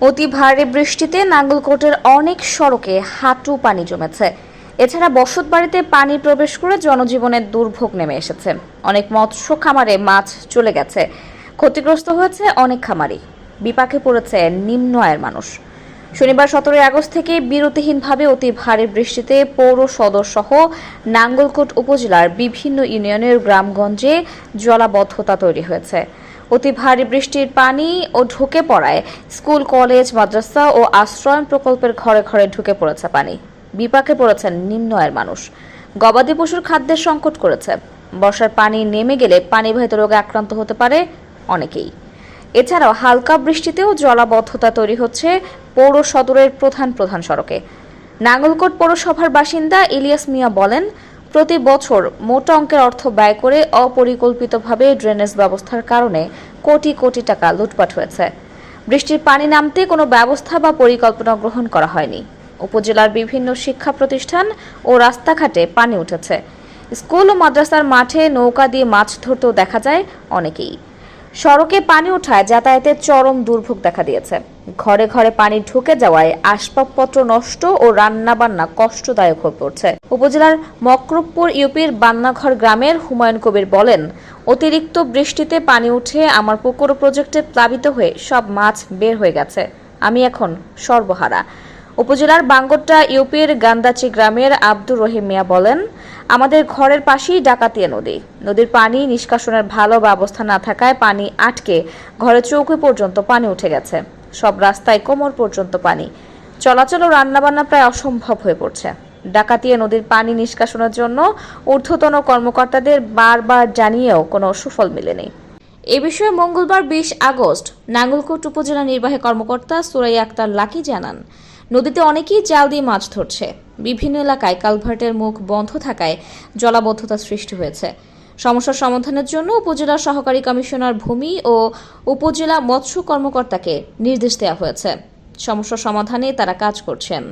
অতি ভারী বৃষ্টিতে নাঙ্গলকোটের অনেক সড়কে হাঁটু পানি জমেছে। এছাড়া বসতবাড়িতে পানি প্রবেশ করে জনজীবনের দুর্ভোগ নেমে এসেছে। অনেক মৎস্য খামারে মাছ চলে গেছে। ক্ষতিগ্রস্ত হয়েছে অনেক খামারি। বিপাকে পড়েছে নিম্ন আয়ের মানুষ। শনিবার 17 আগস্ট থেকে বিরতিহীনভাবে অতি ভারী বৃষ্টিতে পৌর সদর সহ নাঙ্গলকোট উপজেলার বিভিন্ন ইউনিয়নের গ্রামগঞ্জে জলাবদ্ধতা তৈরি হয়েছে। অতি ভারী বৃষ্টির পানি ও ঢুকে পড়ায় স্কুল, কলেজ, মাদ্রাসা ও আশ্রয় প্রকল্পের ঘরে ঘরে ঢুকে পড়েছে পানি। বিপাকে পড়েছেন নিম্ন আয়ের মানুষ। গবাদি পশুর খাদ্যের সংকট করেছে। বর্ষার পানি নেমে গেলে পানিবাহিত রোগে আক্রান্ত হতে পারে অনেকেই। এছাড়াও হালকা বৃষ্টিতেও জলাবদ্ধতা তৈরি হচ্ছে পৌর সদরের প্রধান প্রধান সড়কে। নাঙ্গলকোট পৌরসভার বাসিন্দা ইলিয়াস মিয়া বলেন, প্রতি বছর মোটা অঙ্কের অর্থ ব্যয় করে অপরিকল্পিতভাবে ড্রেনেজ ব্যবস্থার কারণে কোটি কোটি টাকা লুটপাট হয়েছে। বৃষ্টির পানি নামতে কোনো ব্যবস্থা বা পরিকল্পনা গ্রহণ করা হয়নি। উপজেলার বিভিন্ন শিক্ষা প্রতিষ্ঠান ও রাস্তাঘাটে পানি উঠেছে। স্কুল ও মাদ্রাসার মাঠে নৌকা দিয়ে মাছ ধরতেও দেখা যায় অনেকেই। সড়কে পানি ওঠায় যাতায়াতের চরম দুর্ভোগ দেখা দিয়েছে। ঘরে ঘরে পানি ঢুকে যাওয়ায় আসবাবপত্র নষ্ট ও রান্নাবান্না কষ্টদায়ক হয়ে পড়ছে। উপজেলার মকরবপুর ইউপির বান্নাঘর গ্রামের হুমায়ুন কবির বলেন, অতিরিক্ত বৃষ্টিতে পানি উঠে আমার পুকুর প্রজেক্টে প্লাবিত হয়ে সব মাছ বের হয়ে গেছে। আমি এখন সর্বহারা। উপজেলার বাঙ্গোট্টা ইউপির গান্দাচি গ্রামের আব্দুর রহিম মিয়া বলেন, আমাদের ঘরের পাশেই ডাকাতিয়া নদী। নদীর পানি নিষ্কাশনের ভালো ব্যবস্থা না থাকায় পানি আটকে ঘরের চৌকি পর্যন্ত পানি উঠে গেছে। সব রাস্তায় কোমর পর্যন্ত পানি। চলাচল ও রান্নাবান্না প্রায় অসম্ভব হয়ে পড়ছে। ডাকাতিয়া নদীর পানি নিষ্কাশনের জন্য ঊর্ধ্বতন কর্মকর্তাদের বারবার জানিয়েও কোনো সুফল মেলেনি। এ বিষয়ে মঙ্গলবার 20 আগস্ট নাঙ্গলকোট উপজেলা নির্বাহী কর্মকর্তা সুরাইয়া আক্তার লাকি জানান, নদীতে অনেকেই জাল দিয়ে মাছ ধরছে। বিভিন্ন এলাকায় কালভার্টের মুখ বন্ধ থাকায় জলাবদ্ধতা সৃষ্টি হয়েছে। সমস্যার সমাধানের জন্য উপজেলা সহকারী কমিশনার ভূমি ও উপজেলা মৎস্য কর্মকর্তাকে নির্দেশ দেওয়া হয়েছে। সমস্যা সমাধানে তারা কাজ করছেন।